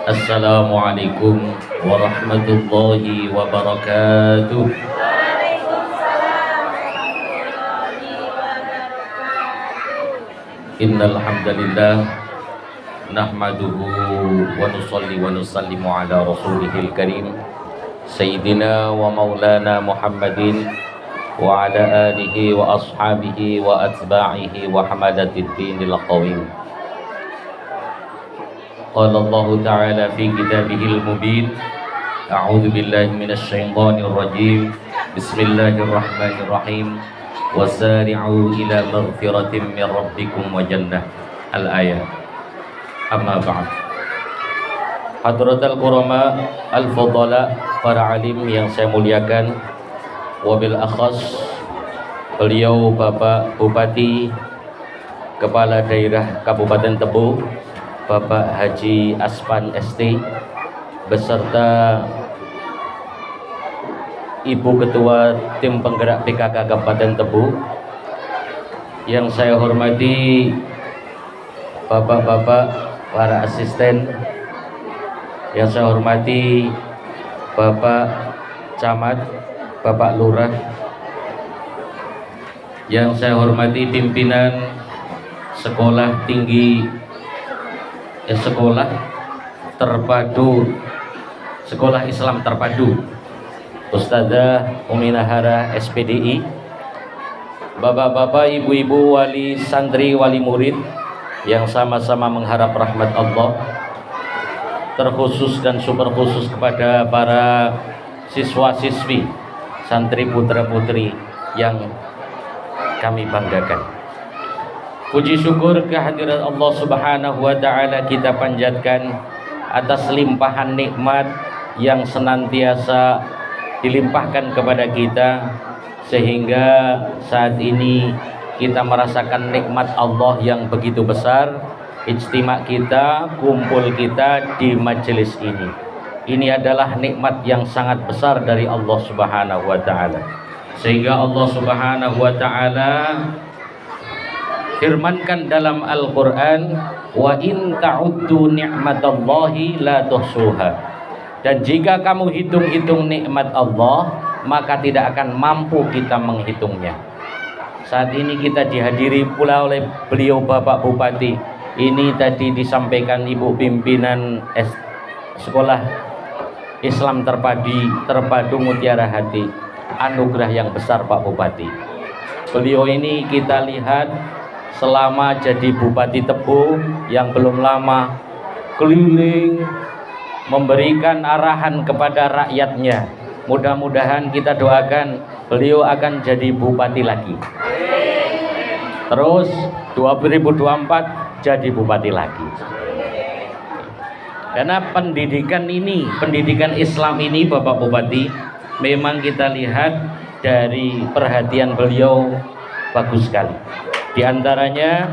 Assalamualaikum warahmatullahi wabarakatuh. Innal hamdalillah nahmaduhu wa nusalli wa nusallimu ala rasulihil karim sayyidina wa maulana Muhammadin wa ala alihi wa ashabihi wa atba'ihi wa hamadatid dinil qawim. Qala Allah Ta'ala fi kitabihil mubin. A'udzu billahi minasy syaithanir rajim. Bismillahirrahmanirrahim. Wasari'u ila maghfiratin min rabbikum wa jannah. Al-ayat. Amma ba'd. Hadratul Qurama al-fadala, para alim yang saya muliakan, wabil akhas beliau Bapak Bupati Kepala Daerah Kabupaten Tebo, Bapak Haji Aspan ST, beserta Ibu Ketua Tim Penggerak PKK Kabupaten Tebo, yang saya hormati Bapak-bapak para asisten, yang saya hormati Bapak Camat, Bapak Lurah, yang saya hormati pimpinan sekolah tinggi sekolah terpadu, sekolah Islam terpadu, Ustadzah Uminahara SPDI, bapak-bapak, ibu-ibu, wali santri, wali murid yang sama-sama mengharap rahmat Allah, terkhusus dan super khusus kepada para siswa-siswi, santri putra-putri yang kami banggakan. Puji syukur kehadirat Allah Subhanahu wa Ta'ala kita panjatkan atas limpahan nikmat yang senantiasa dilimpahkan kepada kita, sehingga saat ini kita merasakan nikmat Allah yang begitu besar. Ijtima kita, kumpul kita di majelis ini, ini adalah nikmat yang sangat besar dari Allah Subhanahu wa Ta'ala, sehingga Allah Subhanahu wa Ta'ala firmankan dalam Al-Quran, wa in ta'uddu ni'matallahi la tuhsuha, dan jika kamu hitung-hitung nikmat Allah maka tidak akan mampu kita menghitungnya. Saat ini kita dihadiri pula oleh beliau Bapak Bupati. Ini tadi disampaikan Ibu pimpinan Sekolah Islam Terpadu Mutiara Hati. Anugerah yang besar Pak Bupati. Beliau ini kita lihat selama jadi Bupati Tebo yang belum lama keliling memberikan arahan kepada rakyatnya. Mudah-mudahan kita doakan beliau akan jadi Bupati lagi. Terus 2024 jadi Bupati lagi. Karena pendidikan ini, pendidikan Islam ini Bapak Bupati, memang kita lihat dari perhatian beliau bagus sekali. Di antaranya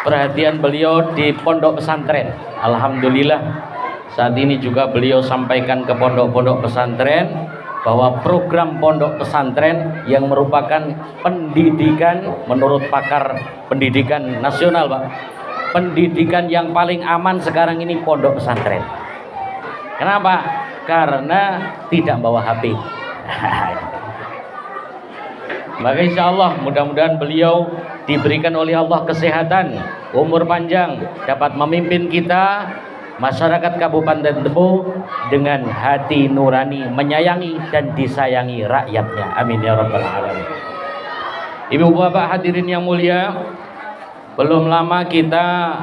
perhatian beliau di pondok pesantren. Alhamdulillah saat ini juga beliau sampaikan ke pondok-pondok pesantren bahwa program pondok pesantren yang merupakan pendidikan menurut pakar pendidikan nasional, Pak, pendidikan yang paling aman sekarang ini pondok pesantren. Kenapa? Karena tidak bawa HP. Maka insya Allah mudah-mudahan beliau diberikan oleh Allah kesehatan, umur panjang, dapat memimpin kita masyarakat Kabupaten Tebo dengan hati nurani, menyayangi dan disayangi rakyatnya. Amin ya rabbal alamin. Ibu bapak hadirin yang mulia, belum lama kita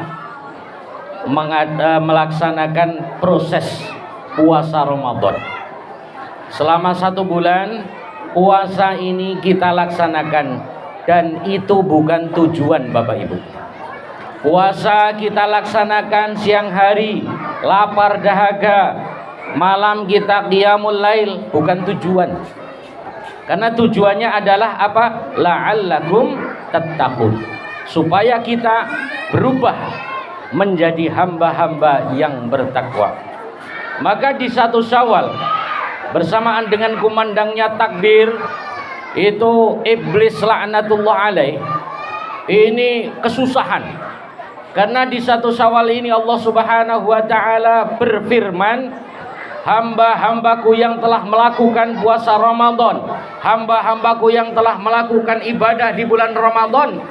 melaksanakan proses puasa Ramadan. Selama 1 bulan puasa ini kita laksanakan, dan itu bukan tujuan Bapak Ibu. Puasa kita laksanakan siang hari, lapar dahaga, malam kita qiyamul lail, bukan tujuan. Karena tujuannya adalah apa? La'allakum tattaqun, supaya kita berubah menjadi hamba-hamba yang bertakwa. Maka di 1 Syawal bersamaan dengan kumandangnya takbir, itu iblis laknatullah alaih ini kesusahan Karena di 1 Syawal ini Allah Subhanahu wa taala berfirman, hamba-hambaku yang telah melakukan puasa Ramadan, hamba-hambaku yang telah melakukan ibadah di bulan Ramadan,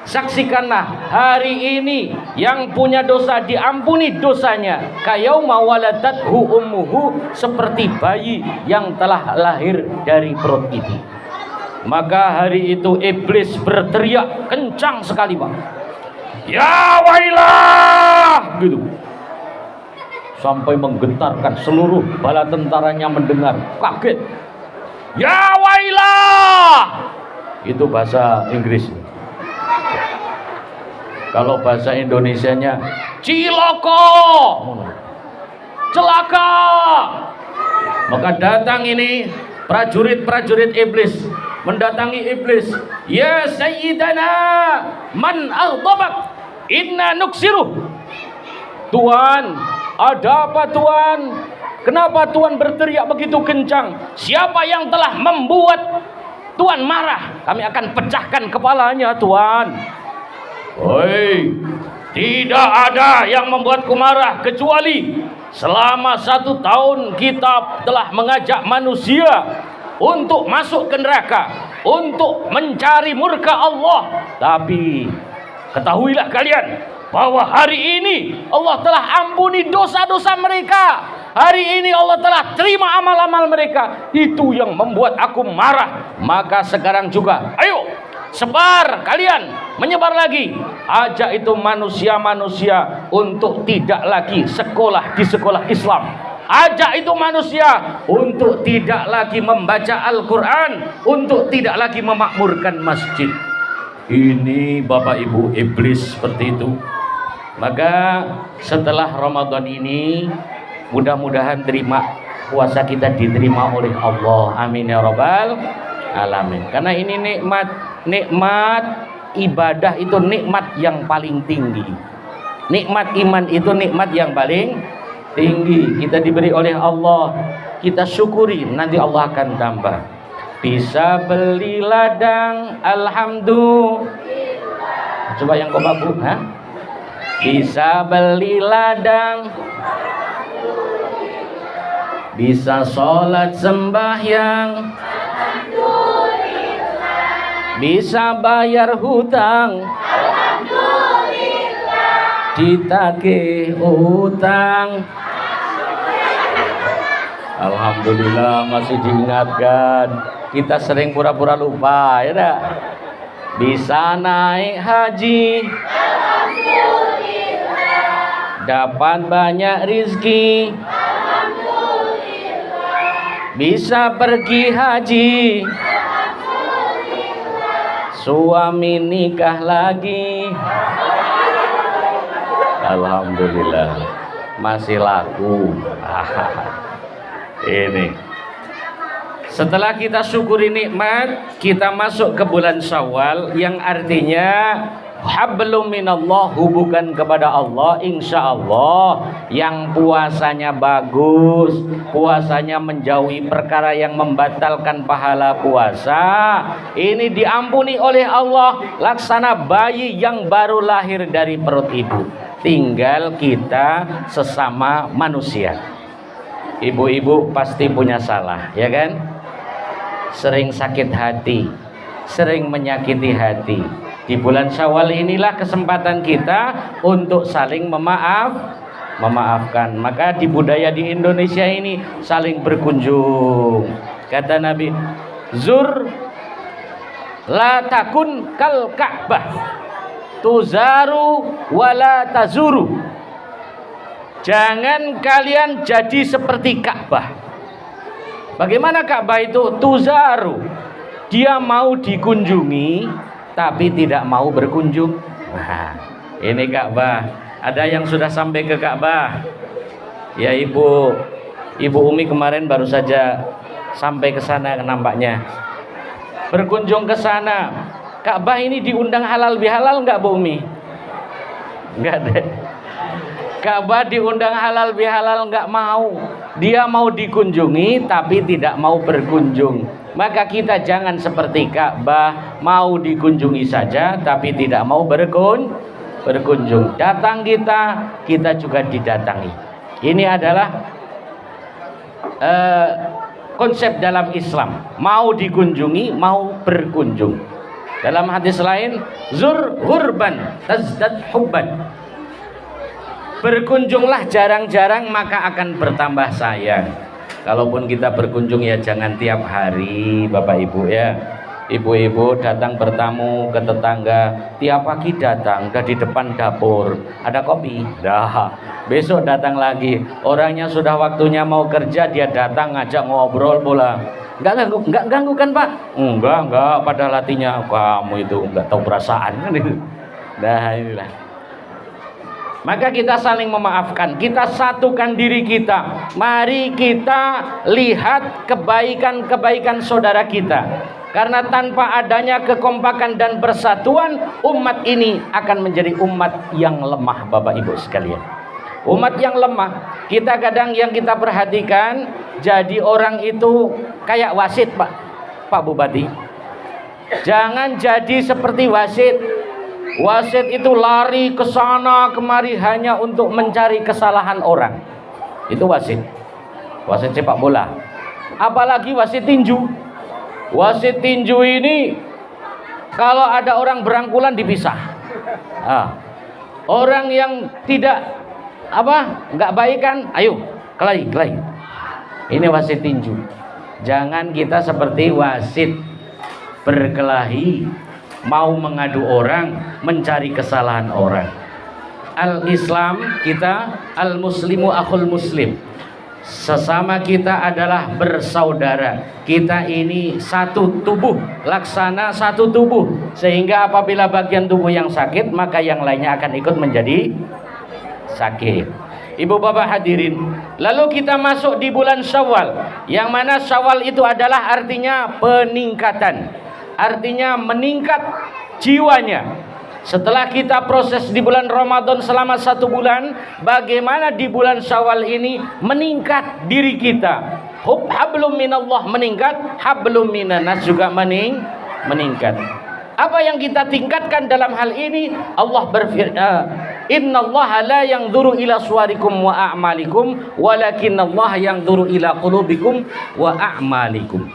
saksikanlah hari ini yang punya dosa diampuni dosanya kayauma waladathu ummuhu, seperti bayi yang telah lahir dari perut ibu. Maka hari itu iblis berteriak kencang sekali, Pak. Ya wailah, gitu, sampai menggetarkan seluruh bala tentaranya mendengar, kaget. Ya wailah, itu bahasa Inggris. Kalau bahasa Indonesianya ciloko, celaka. Maka datang ini prajurit-prajurit iblis, mendatangi iblis. Ya sayyidana man aghdabak inna nuksiruh. Tuan, ada apa Tuan? Kenapa Tuan berteriak begitu kencang? Siapa yang telah membuat Tuan marah? Kami akan pecahkan kepalanya, Tuan. Hei, tidak ada yang membuatku marah kecuali selama 1 tahun kita telah mengajak manusia untuk masuk ke neraka, untuk mencari murka Allah. Tapi ketahuilah kalian bahwa hari ini Allah telah ampuni dosa-dosa mereka. Hari ini Allah telah terima amal-amal mereka. Itu yang membuat aku marah. Maka sekarang juga, ayo sebar, kalian menyebar lagi, ajak itu manusia-manusia untuk tidak lagi sekolah di sekolah Islam. Ajak itu manusia untuk tidak lagi membaca Al-Quran, untuk tidak lagi memakmurkan masjid. Ini Bapak Ibu iblis seperti itu. Maka setelah Ramadan ini mudah-mudahan puasa kita diterima oleh Allah. Amin ya rabbal alamin. Karena ini nikmat ibadah itu nikmat yang paling tinggi. Nikmat iman itu nikmat yang paling tinggi. Kita diberi oleh Allah, kita syukuri, nanti Allah akan tambah. Bisa beli ladang, alhamdulillah. Coba yang kau babu, bisa beli ladang, bisa sholat sembahyang, bisa bayar hutang, alhamdulillah, ditagih hutang, alhamdulillah masih diingatkan. Kita sering pura-pura lupa, ya tak? Bisa naik haji, alhamdulillah, dapat banyak rizki, alhamdulillah, bisa pergi haji, suami nikah lagi, alhamdulillah masih laku. Ini setelah kita syukuri nikmat, kita masuk ke bulan Syawal, yang artinya hablum minallah, hubungan kepada Allah. Insya Allah yang puasanya bagus, puasanya menjauhi perkara yang membatalkan pahala puasa, ini diampuni oleh Allah laksana bayi yang baru lahir dari perut ibu. Tinggal kita sesama manusia. Ibu-ibu pasti punya salah, ya kan? Sering sakit hati, sering menyakiti hati. Di bulan Syawal inilah kesempatan kita untuk saling memaafkan. Maka di budaya di Indonesia ini saling berkunjung. Kata Nabi, zur la takun kal Ka'bah, tuzaru wala tazuru. Jangan kalian jadi seperti Ka'bah. Bagaimana Ka'bah itu? Tuzaru, dia mau dikunjungi tapi tidak mau berkunjung. Nah, ini Ka'bah. Ada yang sudah sampai ke Ka'bah? Ya Ibu Umi kemarin baru saja sampai ke sana nampaknya. Berkunjung ke sana. Ka'bah ini diundang halal bihalal enggak Bu Umi? Enggak deh. Ka'bah diundang halal bihalal enggak mau. Dia mau dikunjungi tapi tidak mau berkunjung. Maka kita jangan seperti Ka'bah, mau dikunjungi saja tapi tidak mau berkunjung. Datang kita, kita juga didatangi. Ini adalah konsep dalam Islam. Mau dikunjungi, mau berkunjung. Dalam hadis lain, zur hurban tazdad hubban. Berkunjunglah jarang-jarang maka akan bertambah sayang. Kalaupun kita berkunjung ya jangan tiap hari, Bapak Ibu ya. Ibu-ibu datang bertamu ke tetangga, tiap pagi datang udah di depan dapur, ada kopi, dah. Besok datang lagi, orangnya sudah waktunya mau kerja, dia datang ngajak ngobrol pula. Enggak ganggu kan Pak? Enggak, pada hatinya kamu itu enggak tahu perasaan kan itu. Nah inilah. Maka kita saling memaafkan, kita satukan diri kita. Mari kita lihat kebaikan-kebaikan saudara kita. Karena tanpa adanya kekompakan dan persatuan, umat ini akan menjadi umat yang lemah, Bapak Ibu sekalian. Umat yang lemah, kita kadang yang kita perhatikan, jadi orang itu kayak wasit, Pak Bupati. Jangan jadi seperti wasit. Wasit itu lari ke sana kemari hanya untuk mencari kesalahan orang. Itu wasit. Wasit sepak bola. Apalagi wasit tinju. Wasit tinju ini kalau ada orang berangkulan dipisah. Orang yang tidak nggak baik kan, ayo kelahi. Ini wasit tinju. Jangan kita seperti wasit berkelahi, mau mengadu orang, mencari kesalahan orang. Al-Islam kita, al-muslimu akhul muslim. Sesama kita adalah bersaudara. Kita ini satu tubuh, laksana satu tubuh. Sehingga apabila bagian tubuh yang sakit, maka yang lainnya akan ikut menjadi sakit. Ibu bapak hadirin, lalu kita masuk di bulan Syawal, yang mana Syawal itu adalah artinya peningkatan. Artinya meningkat jiwanya. Setelah kita proses di bulan Ramadan selama 1 bulan, bagaimana di bulan Syawal ini meningkat diri kita. Hablum minallah meningkat, hablum minanas juga meningkat. Apa yang kita tingkatkan dalam hal ini? Allah berfirman, innallaha la yanzuru ila suwarikum wa a'malikum, walakinnallaha yanzuru ila qulubikum wa a'malikum.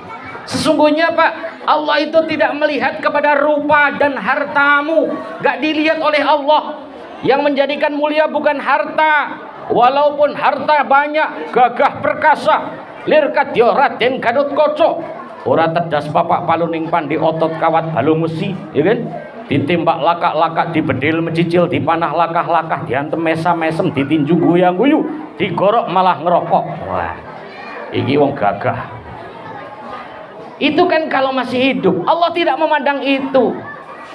Sesungguhnya Pak, Allah itu tidak melihat kepada rupa dan hartamu. Gak dilihat oleh Allah. Yang menjadikan mulia bukan harta. Walaupun harta banyak, gagah perkasa, lirkat yo raden gadut koco, ora tedas papak paluning pandi otot kawat balu musi, ya kan? Ditembak lakak-lakak, dibedil mecicil, dipanah lakah-lakah, diantem mesam-mesem, ditinju guyang-guyu, digorok malah ngerokok. Wah, iki wong gagah. Itu kan kalau masih hidup. Allah tidak memandang itu.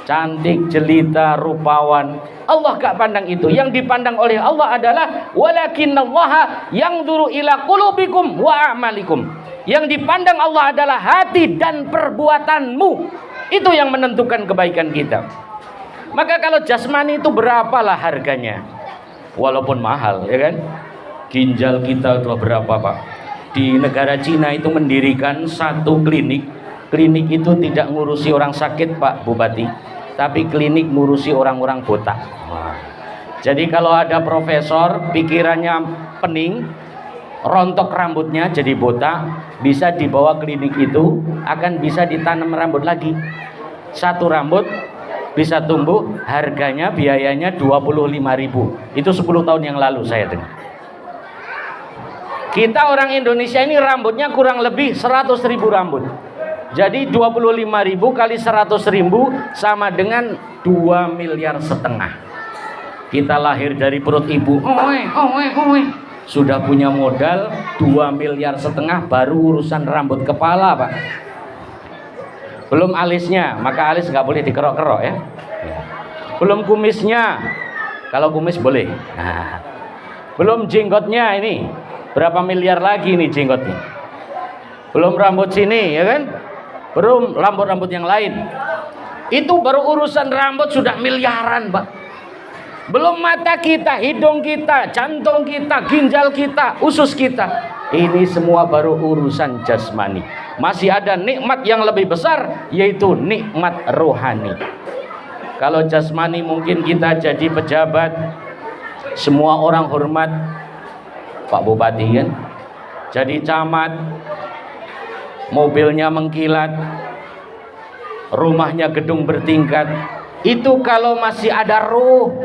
Cantik, jelita, rupawan, Allah gak pandang itu. Yang dipandang oleh Allah adalah walakinallaha yanzuru ila qulubikum wa a'malikum. Yang dipandang Allah adalah hati dan perbuatanmu. Itu yang menentukan kebaikan kita. Maka kalau jasmani itu berapalah harganya? Walaupun mahal, ya kan? Ginjal kita itu berapa, Pak? Di negara Cina itu mendirikan satu klinik. Klinik itu tidak ngurusi orang sakit, Pak Bupati, tapi klinik ngurusi orang-orang botak. Jadi kalau ada profesor pikirannya pening, rontok rambutnya jadi botak, bisa dibawa klinik itu, akan bisa ditanam rambut lagi. Satu rambut bisa tumbuh, harganya biayanya 25.000. Itu 10 tahun yang lalu saya dengar. Kita orang Indonesia ini rambutnya kurang lebih 100.000 rambut. Jadi 25.000 kali 100.000 sama dengan 2,5 miliar. Kita lahir dari perut ibu, sudah punya modal 2,5 miliar, baru urusan rambut kepala, Pak. Belum alisnya, maka alis nggak boleh dikerok-kerok ya. Belum kumisnya, kalau kumis boleh. Nah, belum jenggotnya ini. Berapa miliar lagi nih jenggotnya? Belum rambut sini, ya kan? Belum rambut-rambut yang lain. Itu baru urusan rambut sudah miliaran, Pak. Belum mata kita, hidung kita, jantung kita, ginjal kita, usus kita. Ini semua baru urusan jasmani. Masih ada nikmat yang lebih besar, yaitu nikmat rohani. Kalau jasmani mungkin kita jadi pejabat, semua orang hormat, Pak Bupati kan, jadi camat, mobilnya mengkilat, rumahnya gedung bertingkat. Itu kalau masih ada ruh,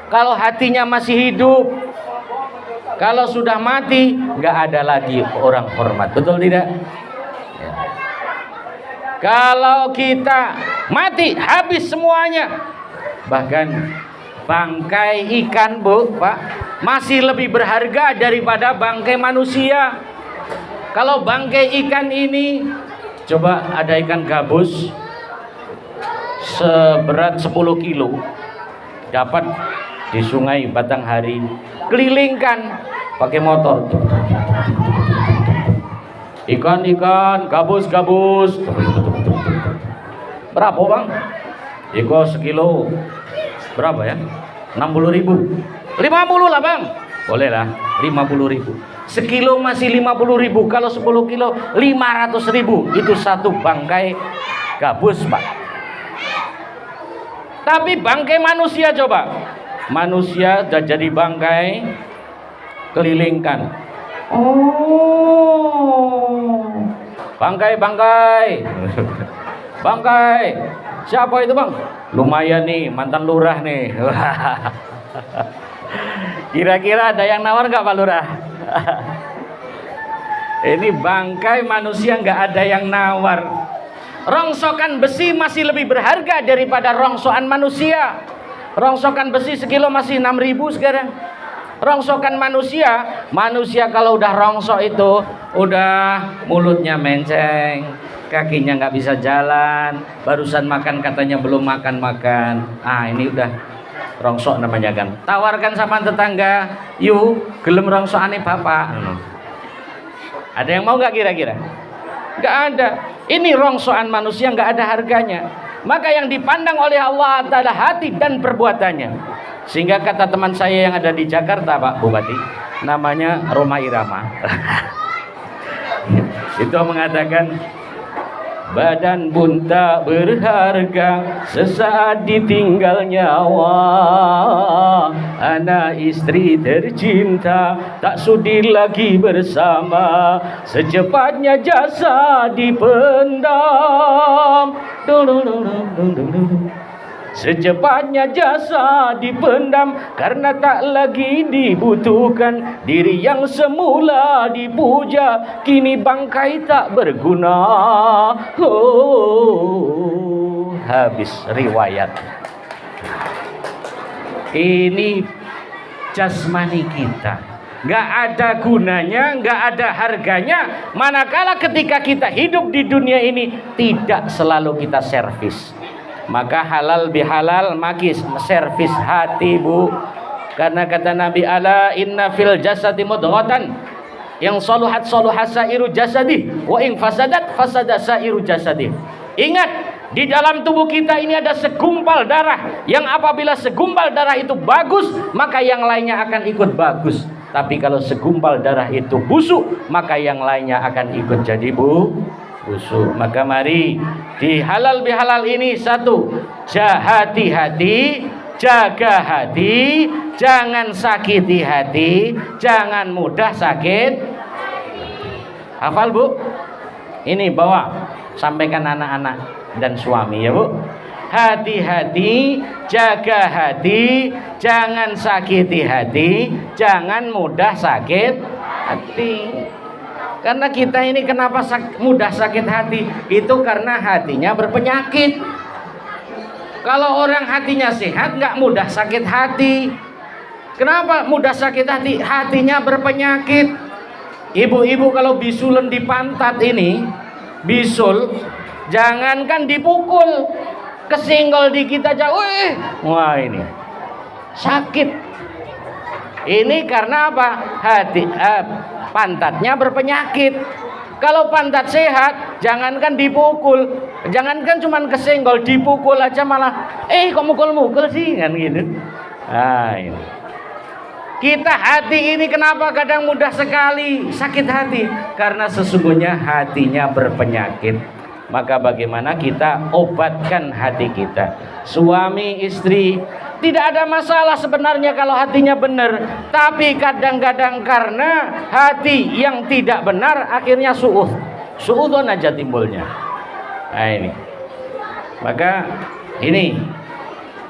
kalau hatinya masih hidup. Kalau sudah mati, nggak ada lagi orang hormat, betul tidak? Ya. Kalau kita mati, habis semuanya. Bahkan bangkai ikan, Bu, Pak, masih lebih berharga daripada bangkai manusia. Kalau bangkai ikan ini, coba ada ikan gabus seberat 10 kilo, dapat di sungai Batanghari, kelilingkan pakai motor. Ikan gabus. Berapa bang? Iko sekilo berapa ya? 60.000. 50 lah bang. Boleh lah, 50.000. Sekilo masih 50.000. Kalau 10 kilo 500.000. Itu satu bangkai gabus pak. Tapi bangkai manusia coba. Manusia sudah jadi bangkai, kelilingkan. Oh, bangkai. Siapa itu bang? Lumayan nih, mantan lurah nih. Kira-kira ada yang nawar nggak Pak Lurah? Ini bangkai manusia, nggak ada yang nawar. Rongsokan besi masih lebih berharga daripada rongsokan manusia. Rongsokan besi sekilo masih 6.000 sekarang. Rongsokan manusia kalau udah rongsok itu udah mulutnya menceng, kakinya nggak bisa jalan, barusan makan katanya belum makan. Ini udah rongsok namanya kan. Tawarkan sama tetangga, yuk gelem rongsokane bapak. Ada yang mau nggak kira-kira? Nggak ada. Ini rongsokan manusia, nggak ada harganya. Maka yang dipandang oleh Allah adalah hati dan perbuatannya. Sehingga kata teman saya yang ada di Jakarta Pak Bupati, namanya Roma Irama. Itu mengatakan, badan pun tak berharga sesaat ditinggal nyawa, anak istri tercinta tak sudi lagi bersama, secepatnya jasa dipendam. Secepatnya jasa dipendam karena tak lagi dibutuhkan. Diri yang semula dipuja kini bangkai tak berguna. Habis riwayat. Ini jasmani kita, nggak ada gunanya, nggak ada harganya. Manakala ketika kita hidup di dunia ini tidak selalu kita servis. Maka halal bihalal makis servis hati bu. Karena kata Nabi, ala inna fil jasadi mudghatan yang saluhat sairu jasadi wa in fasadat fasada sairu jasadi. Ingat, di dalam tubuh kita ini ada segumpal darah yang apabila segumpal darah itu bagus, maka yang lainnya akan ikut bagus. Tapi kalau segumpal darah itu busuk, maka yang lainnya akan ikut jadi busuk. Maka mari di halal bihalal ini, satu, hati-hati, jaga hati, jangan sakiti hati, jangan mudah sakit. Hafal bu? Ini bawa, sampaikan anak-anak dan suami ya bu. Hati-hati, jaga hati, jangan sakiti hati, jangan mudah sakit hati. Karena kita ini kenapa mudah sakit hati? Itu karena hatinya berpenyakit. Kalau orang hatinya sehat nggak mudah sakit hati. Kenapa mudah sakit hati? Hatinya berpenyakit. Ibu-ibu kalau bisulan di pantat ini, bisul, jangankan dipukul, kesenggol dikit aja, wah ini sakit. Ini karena apa? Pantatnya berpenyakit. Kalau pantat sehat, jangankan dipukul, jangankan cuman kesenggol, dipukul aja malah, kok mukul-mukul sih, kan gitu. Ini. Kita hati ini kenapa kadang mudah sekali sakit hati? Karena sesungguhnya hatinya berpenyakit. Maka bagaimana kita obatkan hati kita. Suami istri tidak ada masalah sebenarnya kalau hatinya benar, tapi kadang-kadang karena hati yang tidak benar akhirnya suudzon aja timbulnya. Nah ini, maka ini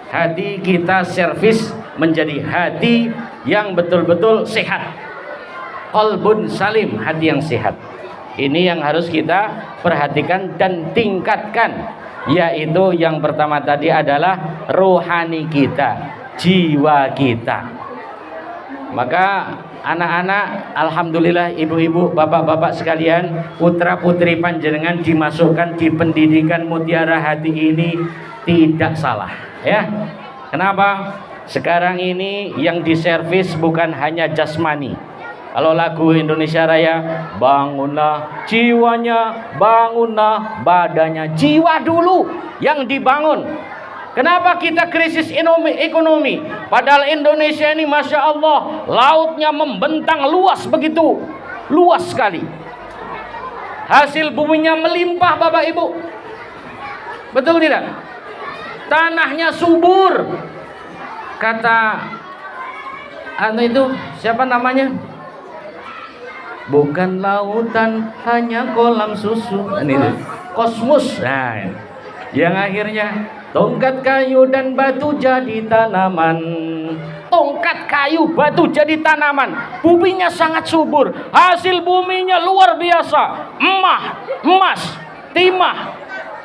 hati kita servis menjadi hati yang betul-betul sehat, qalbun salim, hati yang sehat. Ini yang harus kita perhatikan dan tingkatkan, yaitu yang pertama tadi adalah rohani kita, jiwa kita. Maka anak-anak, alhamdulillah, ibu-ibu, bapak-bapak sekalian, putra-putri panjenengan dimasukkan di pendidikan Mutiara Hati ini tidak salah, ya. Kenapa? Sekarang ini yang diservis bukan hanya jasmani. Kalau lagu Indonesia Raya, bangunlah jiwanya, bangunlah badannya. Jiwa dulu yang dibangun. Kenapa kita krisis ekonomi? Padahal Indonesia ini Masya Allah, lautnya membentang luas begitu. Luas sekali. Hasil buminya melimpah Bapak Ibu. Betul tidak? Tanahnya subur. Kata itu siapa namanya? Bukan lautan, hanya kolam susu. Ini kosmos. Nah, yang akhirnya tongkat kayu dan batu jadi tanaman. Tongkat kayu, batu jadi tanaman. Buminya sangat subur. Hasil buminya luar biasa. Emas, timah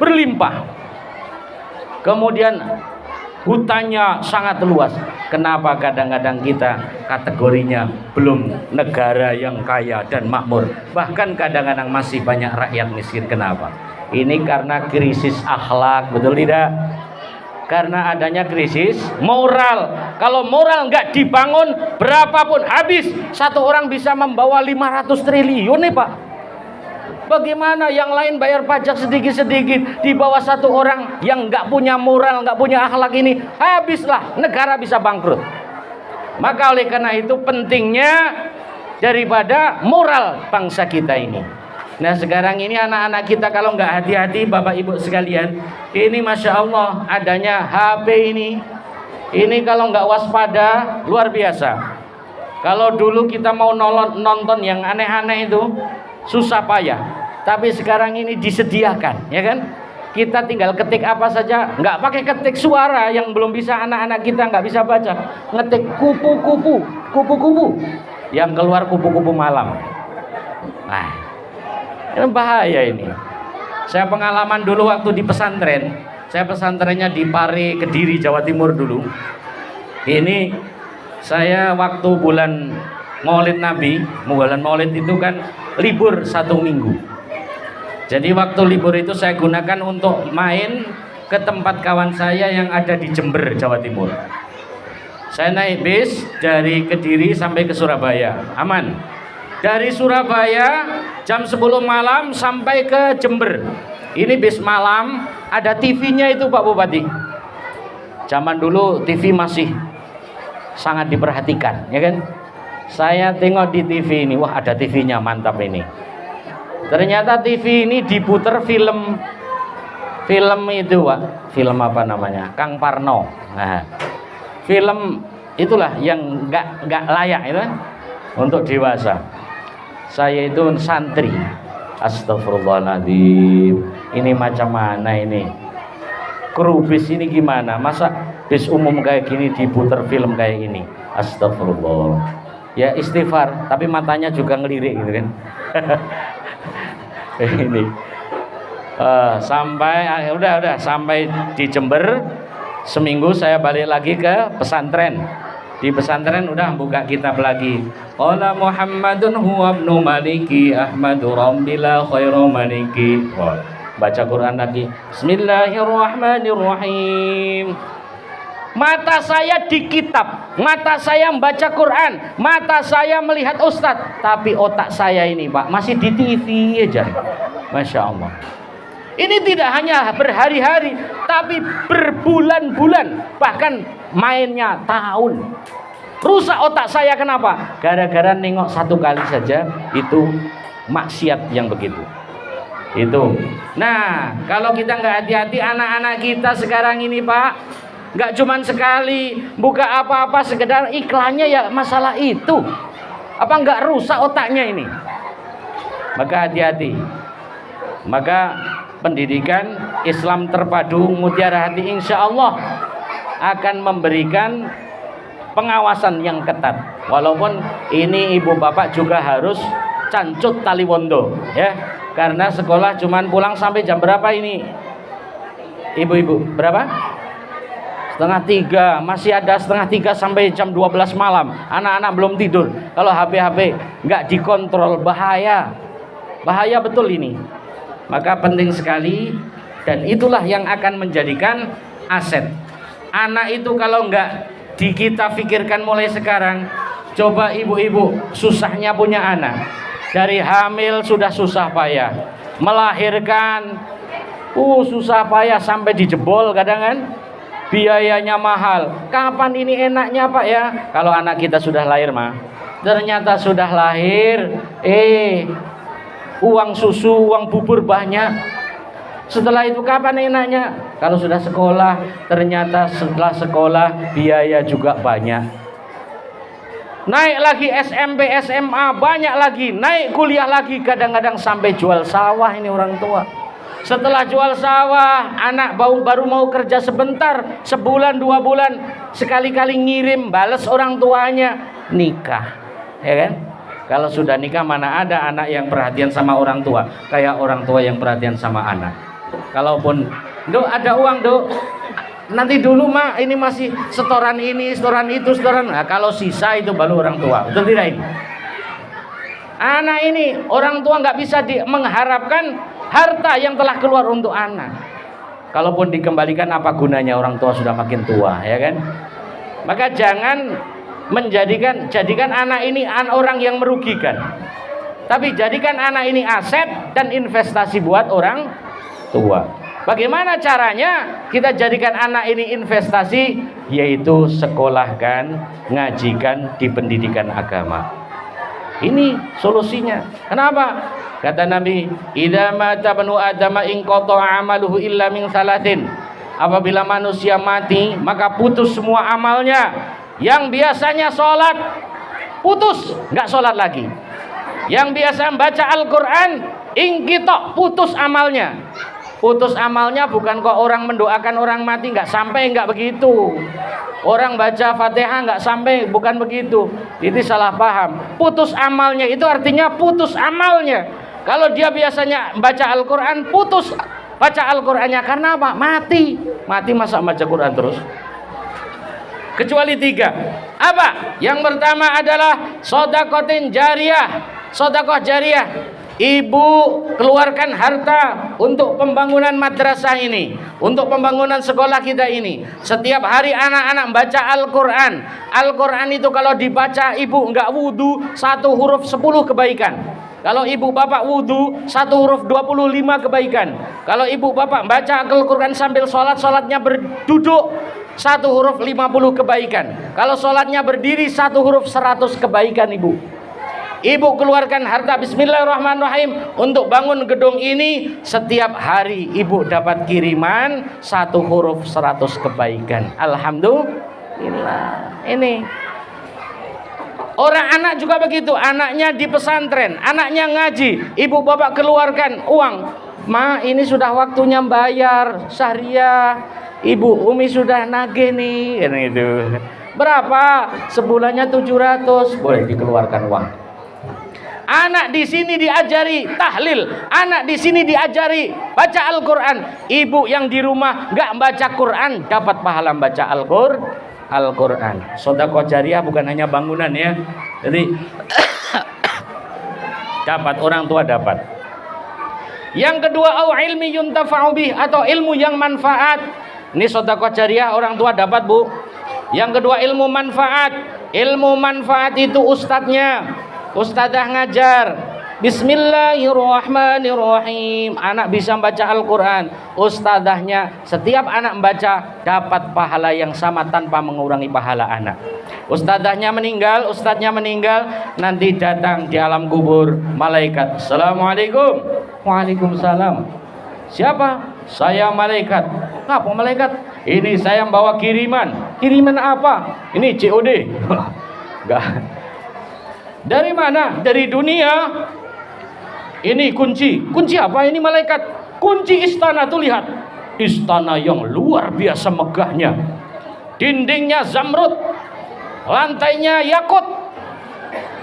berlimpah. Kemudian hutannya sangat luas. Kenapa kadang-kadang kita kategorinya belum negara yang kaya dan makmur, bahkan kadang-kadang masih banyak rakyat miskin? Kenapa? Ini karena krisis akhlak, betul tidak? Karena adanya krisis moral. Kalau moral nggak dibangun, berapapun habis. Satu orang bisa membawa 500 triliun nih Pak. Bagaimana yang lain bayar pajak sedikit-sedikit, di bawah satu orang yang nggak punya moral, nggak punya akhlak ini, habislah, negara bisa bangkrut. Maka oleh karena itu pentingnya daripada moral bangsa kita ini. Nah sekarang ini anak-anak kita kalau nggak hati-hati Bapak Ibu sekalian, ini Masya Allah adanya HP ini kalau nggak waspada luar biasa. Kalau dulu kita mau nonton yang aneh-aneh itu susah payah, tapi sekarang ini disediakan, ya kan? Kita tinggal ketik apa saja, nggak pakai ketik suara yang belum bisa anak-anak kita nggak bisa baca, ngetik kupu-kupu, yang keluar kupu-kupu malam. Nah, ini bahaya ini. Saya pengalaman dulu waktu di pesantren, saya pesantrennya di Pare, Kediri, Jawa Timur dulu. Ini saya waktu bulan Maulid Nabi, bulan Maulid itu kan libur 1 minggu. Jadi waktu libur itu saya gunakan untuk main ke tempat kawan saya yang ada di Jember, Jawa Timur. Saya naik bis dari Kediri sampai ke Surabaya, aman. Dari Surabaya jam 10 malam sampai ke Jember. Ini bis malam, ada TV-nya itu Pak Bupati. Zaman dulu TV masih sangat diperhatikan, ya kan? Saya tengok di TV ini, wah ada TV-nya, mantap ini. Ternyata TV ini diputer film itu, Pak. Film apa namanya? Kang Parno. Nah, film itulah yang nggak layak itu kan untuk dewasa. Saya itu santri. Astagfirullahaladzim. Ini macam mana ini? Kru bis ini gimana? Masa bis umum kayak gini diputer film kayak gini? Astagfirullah. Ya istighfar, tapi matanya juga ngelirik gitu kan. Ini sampai udah sampai di Jember. Seminggu saya balik lagi ke pesantren. Di pesantren udah buka kitab lagi. Qala Muhammadun huwa ibnu Maliki Ahmadu Rabbila khairu maliki. Baca Quran lagi. Bismillahirrahmanirrahim. Mata saya di kitab, mata saya membaca Quran, mata saya melihat ustadz, tapi otak saya ini Pak masih di TV aja. Masya Allah. Ini tidak hanya berhari-hari, tapi berbulan-bulan, bahkan mainnya tahun. Rusak otak saya kenapa? Gara-gara nengok 1 kali saja itu maksiat yang begitu. Itu. Nah, kalau kita nggak hati-hati, anak-anak kita sekarang ini Pak, nggak cuman sekali buka apa-apa sekedar iklannya ya masalah itu. Apa nggak rusak otaknya ini? Maka hati-hati. Maka pendidikan Islam terpadu Mutiara Hati insya Allah akan memberikan pengawasan yang ketat. Walaupun ini ibu bapak juga harus cancut tali wondo ya. Karena sekolah cuman pulang sampai jam berapa ini? Ibu-ibu, berapa? 2:30, masih ada 2:30 sampai jam 12 malam. Anak-anak belum tidur. Kalau HP nggak dikontrol bahaya. Bahaya betul ini. Maka penting sekali dan itulah yang akan menjadikan aset. Anak itu kalau nggak kita pikirkan mulai sekarang, coba ibu-ibu susahnya punya anak. Dari hamil sudah susah payah, melahirkan susah payah sampai dijebol kadang kan, biayanya mahal. Kapan ini enaknya Pak ya? Kalau anak kita sudah lahir mah, ternyata sudah lahir, uang susu, uang bubur banyak. Setelah itu kapan enaknya? Kalau sudah sekolah, ternyata setelah sekolah biaya juga banyak. Naik lagi SMP, SMA, banyak lagi. Naik kuliah lagi, kadang-kadang sampai jual sawah ini orang tua. Setelah jual sawah, anak baru mau kerja sebentar, sebulan, 2 bulan, sekali-kali ngirim, bales orang tuanya, nikah. Ya kan? Kalau sudah nikah mana ada anak yang perhatian sama orang tua, kayak orang tua yang perhatian sama anak. Kalaupun, Dok ada uang Dok, nanti dulu Mak, ini masih setoran ini, setoran itu, setoran. Nah, kalau sisa itu baru orang tua. Betul tidak ini? Anak ini orang tua nggak bisa mengharapkan harta yang telah keluar untuk anak. Kalaupun dikembalikan apa gunanya, orang tua sudah makin tua, ya kan? Maka jangan jadikan anak ini orang yang merugikan. Tapi jadikan anak ini aset dan investasi buat orang tua. Bagaimana caranya kita jadikan anak ini investasi? Yaitu sekolahkan, ngajikan di pendidikan agama. Ini solusinya. Kenapa? Kata Nabi, idza mata banu adama in qata'a amaluhu illa min salatin. Apabila manusia mati, maka putus semua amalnya. Yang biasanya sholat, putus, nggak sholat lagi. Yang biasa membaca Al-Quran, ingkitok, putus amalnya. Putus amalnya bukan kok orang mendoakan orang mati, nggak sampai, nggak begitu. Orang baca Fatihah nggak sampai, bukan begitu. Itu salah paham. Putus amalnya itu artinya putus amalnya. Kalau dia biasanya baca Al-Quran, putus baca Al-Qurannya karena apa? Mati masa baca Quran terus? Kecuali 3. Apa? Yang pertama adalah sodakotin jariyah. Sodakoh jariyah. Ibu keluarkan harta untuk pembangunan madrasah ini, untuk pembangunan sekolah kita ini. Setiap hari anak-anak baca Al-Quran. Al-Quran itu kalau dibaca ibu enggak wudhu, 1 huruf 10 kebaikan. Kalau ibu bapak wudhu, 1 huruf 25 kebaikan. Kalau ibu bapak baca Al-Quran sambil sholat, sholatnya berduduk, 1 huruf 50 kebaikan. Kalau sholatnya berdiri, 1 huruf 100 kebaikan ibu. Ibu keluarkan harta bismillahirrahmanirrahim untuk bangun gedung ini. Setiap hari ibu dapat kiriman 1 huruf 100 kebaikan. Alhamdulillah. Ini orang anak juga begitu. Anaknya di pesantren, anaknya ngaji, ibu bapak keluarkan uang. Ma, ini sudah waktunya bayar syariah. Ibu Umi sudah nagih nih, gitu. Berapa? Sebulannya 700. Boleh dikeluarkan uang. Anak di sini diajari tahlil, anak di sini diajari baca Al-Quran. Ibu yang di rumah nggak baca Quran dapat pahala baca Al-Quran. Sedekah jariyah bukan hanya bangunan ya. Jadi dapat, orang tua dapat. Yang kedua, au ilmi yuntafa'u bih, atau ilmu yang manfaat. Ini sedekah jariyah orang tua dapat, Bu. Yang kedua, ilmu manfaat. Ilmu manfaat itu ustadznya. Ustadzah ngajar Bismillahirrahmanirrahim, anak bisa membaca Al-Quran. Ustadzahnya setiap anak membaca dapat pahala yang sama tanpa mengurangi pahala anak. Ustadzahnya meninggal, ustadznya meninggal, nanti datang di alam kubur malaikat, Assalamualaikum, Waalaikumsalam. Siapa? Saya malaikat. Apa malaikat? Ini saya bawa kiriman. Kiriman apa? Ini COD. Enggak. Dari mana? Dari dunia. Ini kunci. Kunci apa ini malaikat? Kunci istana tuh, lihat. Istana yang luar biasa megahnya. Dindingnya zamrud. Lantainya yakut.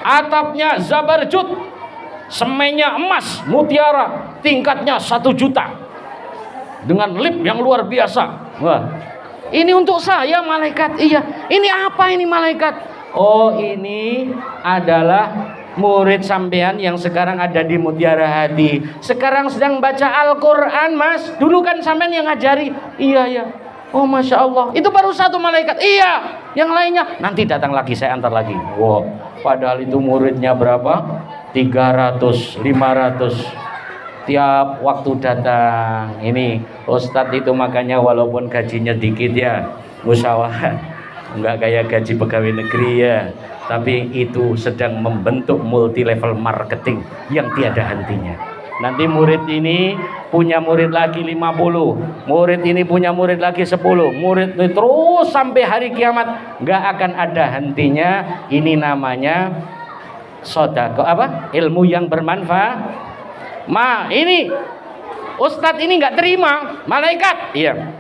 Atapnya zabarjud. Semennya emas, mutiara. Tingkatnya 1 juta. Dengan lift yang luar biasa. Wah. Ini untuk saya malaikat. Iya. Ini apa ini malaikat? Oh, ini adalah murid sampean yang sekarang ada di Mutiara Hati. Sekarang sedang baca Al-Quran, Mas. Dulu kan sampean yang ngajari. Iya, iya. Oh, Masya Allah. Itu baru 1 malaikat. Iya. Yang lainnya nanti datang lagi, saya antar lagi. Wow. Padahal itu muridnya berapa? 300, 500 tiap waktu datang. Ini Ustadz itu makanya walaupun gajinya dikit ya, musyawarah, enggak kayak gaji pegawai negeri ya, tapi itu sedang membentuk multi level marketing yang tiada hentinya. Nanti murid ini punya murid lagi 50, murid ini punya murid lagi 10, murid ini terus sampai hari kiamat, enggak akan ada hentinya. Ini namanya sedekah apa? Ilmu yang bermanfaat. Ini Ustadz ini nggak terima malaikat. Iya.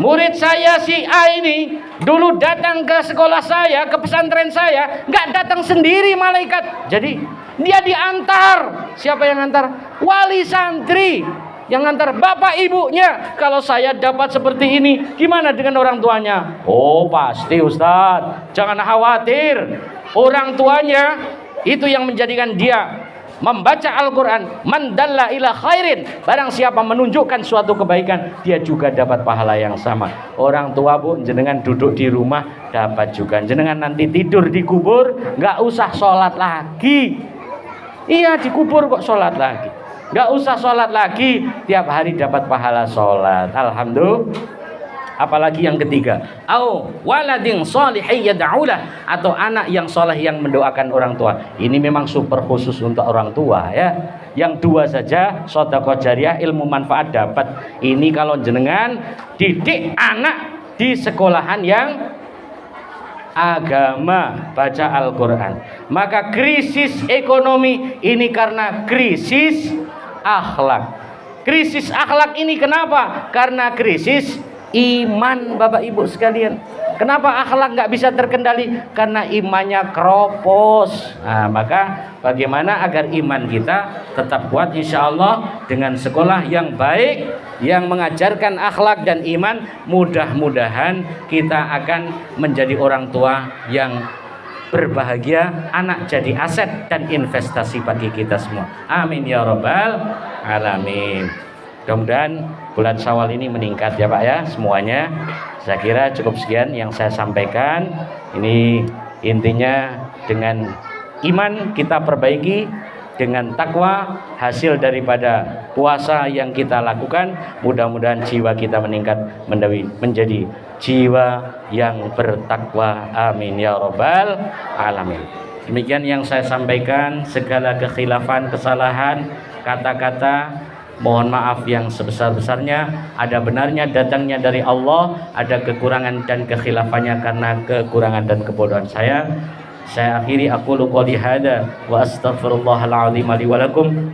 Murid saya si A ini dulu datang ke sekolah saya, ke pesantren saya, nggak datang sendiri malaikat. Jadi dia diantar. Siapa yang antar? Wali santri yang antar, bapak ibunya. Kalau saya dapat seperti ini, gimana dengan orang tuanya? Oh, pasti Ustadz, jangan khawatir. Orang tuanya itu yang menjadikan dia membaca Al-Quran. Man dalla ila khairin, barang siapa menunjukkan suatu kebaikan, dia juga dapat pahala yang sama. Orang tua, Bu, jenengan duduk di rumah dapat juga. Jenengan nanti tidur di kubur nggak usah sholat lagi. Iya, di kubur kok sholat lagi. Nggak usah sholat lagi, tiap hari dapat pahala sholat. Alhamdulillah. Apalagi yang ketiga, au waladin sholihin yad'ulah, atau anak yang soleh yang mendoakan orang tua. Ini memang super khusus untuk orang tua ya. Yang 2 saja sedekah jariah, ilmu manfaat dapat. Ini kalau jenengan didik anak di sekolahan yang agama, baca Al-Quran. Maka krisis ekonomi ini karena krisis akhlak. Krisis akhlak ini kenapa? Karena krisis iman, Bapak Ibu sekalian. Kenapa akhlak nggak bisa terkendali? Karena imannya keropos. Nah, maka bagaimana agar iman kita tetap kuat? Insya Allah dengan sekolah yang baik, yang mengajarkan akhlak dan iman, mudah-mudahan kita akan menjadi orang tua yang berbahagia, anak jadi aset dan investasi bagi kita semua. Amin ya rabbal alamin. Mudah-mudahan bulan Syawal ini meningkat ya Pak ya semuanya. Saya kira cukup sekian yang saya sampaikan. Ini intinya dengan iman kita perbaiki, dengan takwa hasil daripada puasa yang kita lakukan. Mudah-mudahan jiwa kita meningkat menjadi jiwa yang bertakwa. Amin ya rabbal alamin. Demikian yang saya sampaikan. Segala kekhilafan, kesalahan, kata-kata, mohon maaf yang sebesar-besarnya. Ada benarnya datangnya dari Allah, ada kekurangan dan kekhilafannya karena kekurangan dan kebodohan saya. Saya akhiri, aku qouli hada wa astaghfirullahal azim li wa lakum.